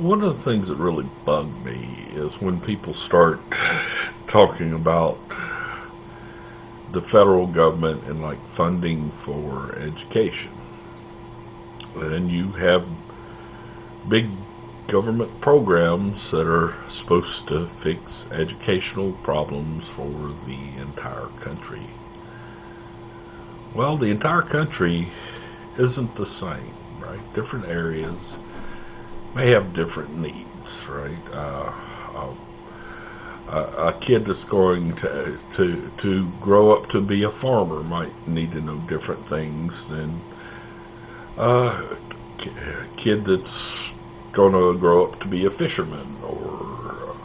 One of the things that really bugged me is when people start talking about the federal government and like funding for education. And you have big government programs that are supposed to fix educational problems for the entire country. Well, the entire country isn't the same, right? Different areas may have different needs, right? A kid that's going to grow up to be a farmer might need to know different things than a kid that's going to grow up to be a fisherman or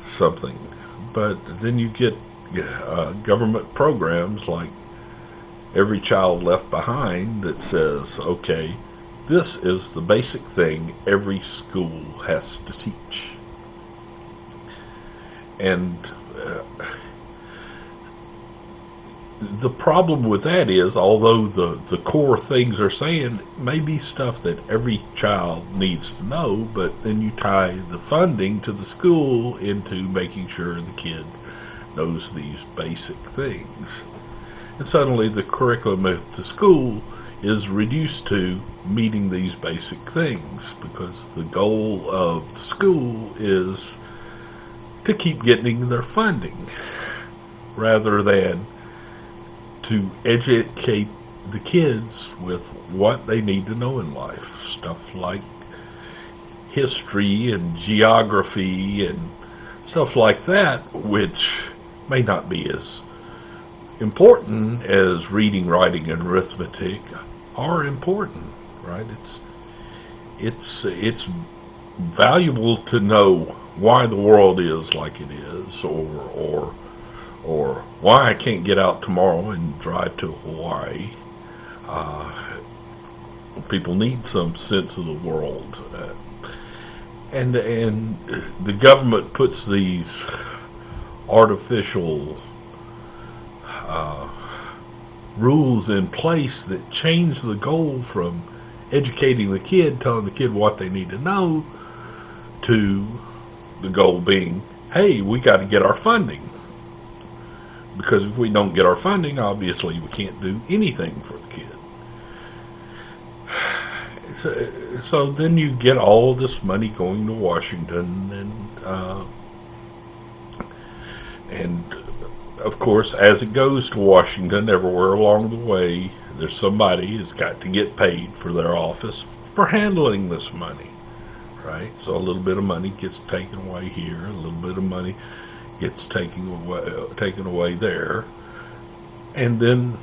something. But then you get government programs like Every Child Left Behind that says, okay, this is the basic thing every school has to teach. And the problem with that is, although the core things are saying may be stuff that every child needs to know, but then you tie the funding to the school into making sure the kid knows these basic things. And suddenly the curriculum at the school is reduced to meeting these basic things, because the goal of the school is to keep getting their funding rather than to educate the kids with what they need to know in life. Stuff like history and geography and stuff like that, which may not be as important as reading, writing, and arithmetic, are important, right? It's valuable to know why the world is like it is, or why I can't get out tomorrow and drive to Hawaii. People need some sense of the world, and the government puts these artificial rules in place that change the goal from educating the kid, telling the kid what they need to know, to the goal being, hey, we got to get our funding. Because if we don't get our funding, obviously we can't do anything for the kid. So then you get all this money going to Washington, and of course, as it goes to Washington, everywhere along the way, there's somebody who's got to get paid for their office for handling this money, right? So a little bit of money gets taken away here, a little bit of money gets taken away there, and then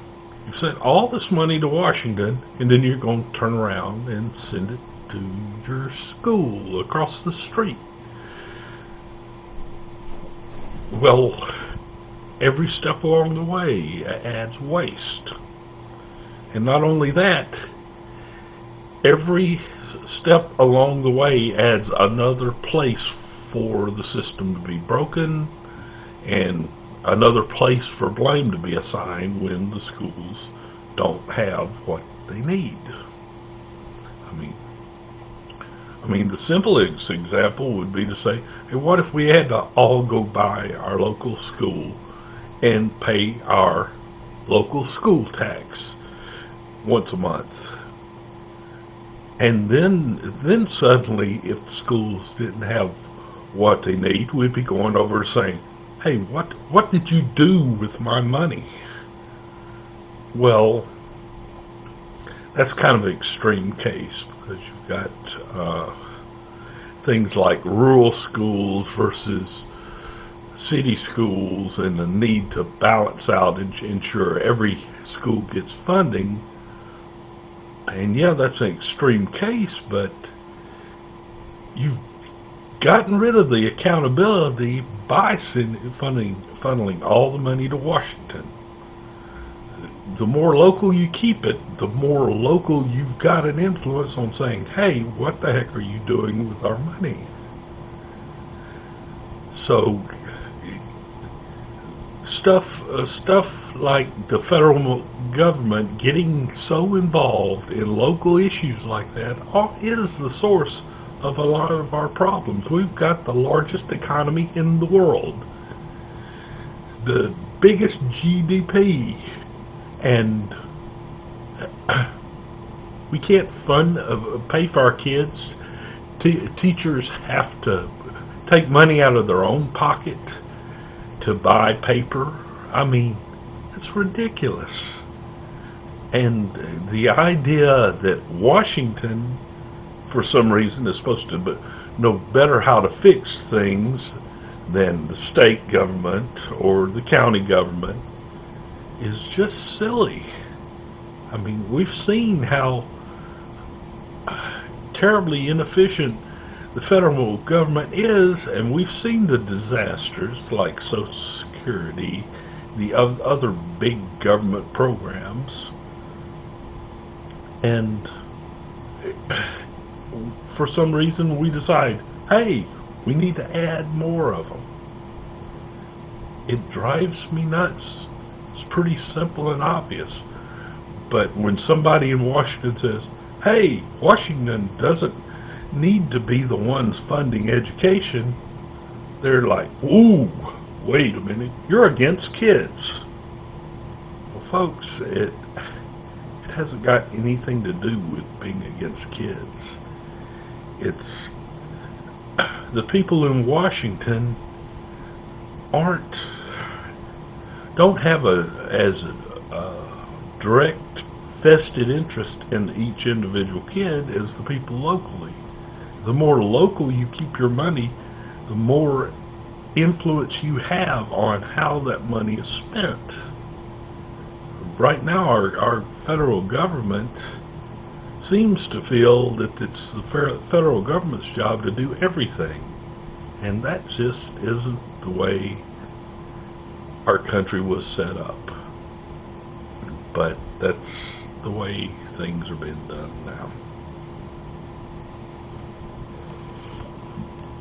you send all this money to Washington, and then you're going to turn around and send it to your school across the street. Well, every step along the way adds waste. And not only that, every step along the way adds another place for the system to be broken, and another place for blame to be assigned when the schools don't have what they need. I mean, the simplest example would be to say, hey, what if we had to all go by our local school and pay our local school tax once a month? And then suddenly, if the schools didn't have what they need, we'd be going over saying, hey, what did you do with my money? Well, that's kind of an extreme case, because you've got things like rural schools versus city schools, and the need to balance out and ensure every school gets funding. And yeah, that's an extreme case, but you've gotten rid of the accountability by funneling all the money to Washington. The more local you keep it, the more local you've got an influence on saying, hey, what the heck are you doing with our money? So stuff like the federal government getting so involved in local issues like that is the source of a lot of our problems. We've got the largest economy in the world, the biggest GDP, and we can't pay for our kids. Teachers have to take money out of their own pocket to buy paper. I mean, it's ridiculous. And the idea that Washington, for some reason, is supposed to know better how to fix things than the state government or the county government is just silly. I mean, we've seen how terribly inefficient the federal government is, and we've seen the disasters like Social Security, the other big government programs, and for some reason we decide, hey, we need to add more of them. It drives me nuts. It's pretty simple and obvious. But when somebody in Washington says, hey, Washington doesn't need to be the ones funding education, they're like, ooh, wait a minute, you're against kids. Well, folks, it hasn't got anything to do with being against kids. It's the people in Washington don't have as direct vested interest in each individual kid as the people locally. The more local you keep your money, the more influence you have on how that money is spent. Right now, our federal government seems to feel that it's the federal government's job to do everything, and that just isn't the way our country was set up. But that's the way things are being done now.